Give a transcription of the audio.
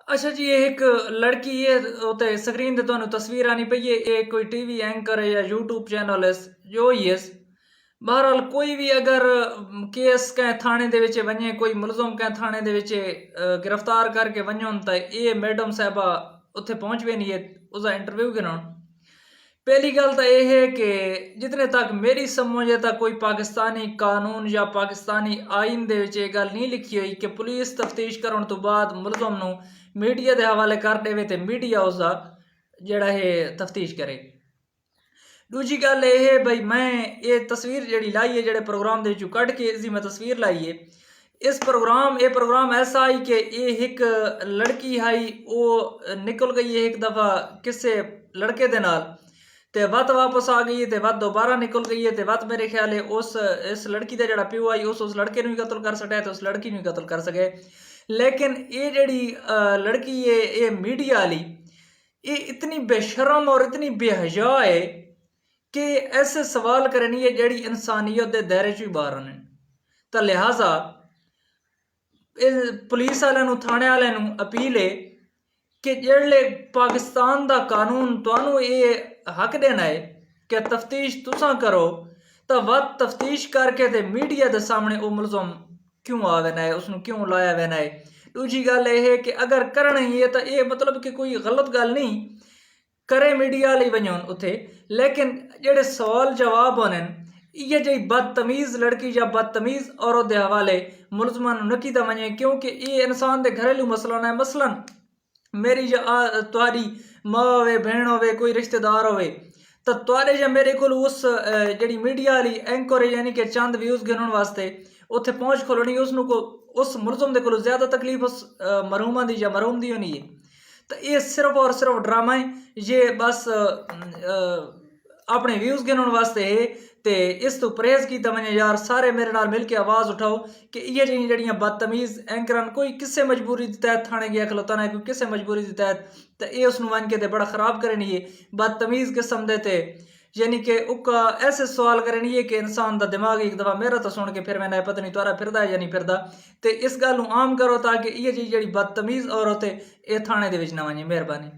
अच्छा जी, ये एक लड़की ये उत्ते स्क्रीन ते तुहानू तस्वीर आनी पई है, ये कोई टीवी एंकर है या यूट्यूब चैनल है, जो ही है। बहरहाल कोई भी अगर केस कंहिं थाणे दे विच वञे, कोई मुलज़म कंहिं थाणे दे विच गिरफ्तार करके वञूं त ये मैडम साहिबा उत्थे पहुंच वेंदी है उसका इंटरव्यू गिनण। पहली गल तो यह है कि जितने तक मेरी समझ है तक कोई पाकिस्तानी कानून या पाकिस्तानी आइन दे विच ये गल नहीं लिखी हुई कि पुलिस तफ्तीश करने तो बाद मुलजम नू मीडिया के हवाले कर देवे तो मीडिया उसका जड़ा है तफ्तीश करे। दूजी गल यह है बई मैं ये तस्वीर जी लाई है जड़े प्रोग्राम के कट के इसकी मैं तस्वीर लाई है। ये प्रोग्राम ऐसा आई कि ये एक लड़की आई वो निकल गई है एक दफ़ा किसी लड़के दे नाल ते वत वापस आ गई ते वत दोबारा निकल गई है ते वत मेरे ख्याल है उस इस लड़की का जड़ा प्यो आई उस लड़के भी कत्ल कर सका है तो उस लड़की भी कत्ल कर सके। लेकिन ये जड़ी लड़की है ये मीडिया वाली ये इतनी बेशरम और इतनी बेहया है कि ऐसे सवाल करनी है जड़ी इंसानियत के दायरे चो ही बाहर आने। तो लिहाजा पुलिस वालों थाने वालों अपील है कि जेड़े पाकिस्तान का कानून तुहानू ये हक देना है कि तफ्तीश तुसा करो तो वत तफ्तीश करके ते मीडिया के सामने वो मुलजम क्यों आ वेना है उसनू क्यों लाया वेना है। दूजी गल यह है कि अगर करना ही है तो ये मतलब कि कोई गलत गल नहीं करे मीडिया वाले वजन उत्थे, लेकिन जेड़े सवाल जवाब होने ये जी बदतमीज़ लड़की या बदतमीज़ औरत के हवाले मुलजमान न किया वजे क्योंकि ये इंसान के घरेलू मसला है। मसलन मेरी तुहारी माँ होवे बहन होवे कोई रिश्तेदार होवे तो तुहारे या मेरे को उस जी मीडिया वाली एंकर यानी कि चंद व्यूज़ गिनने वास्ते उत्थे पहुँच खोलनी उसनू को उस मुलजम के ज़्यादा तकलीफ उस मरहूमा की या मरहूम की होनी है। तो ये सिर्फ और सिर्फ ड्रामा है, ये बस अपने व्यूज़ गिनने वास्ते है। तो इस तो परहेज़ किया वजे यार सारे मेरे नाल मिल के आवाज़ उठाओ कि ये जड़ियाँ बदतमीज़ एंकर कोई किसी मजबूरी के तहत थाने गया खलोता है कोई किसी मजबूरी के तहत तो ये उसनू वन के बड़ा ख़राब करनी है बदतमीज़ किस्म दे यानी कि उका ऐसे सवाल करनी है कि इंसान का दिमाग एक दफ़ा मेरा तो सुन के फिर मैंने पता नहीं तुरा फिरदा है या नहीं फिरदा। तो इस गल आम करो ताकि ये जी बदतमीज़ औरत है ये थाने दे विच ना वजे। मेहरबानी।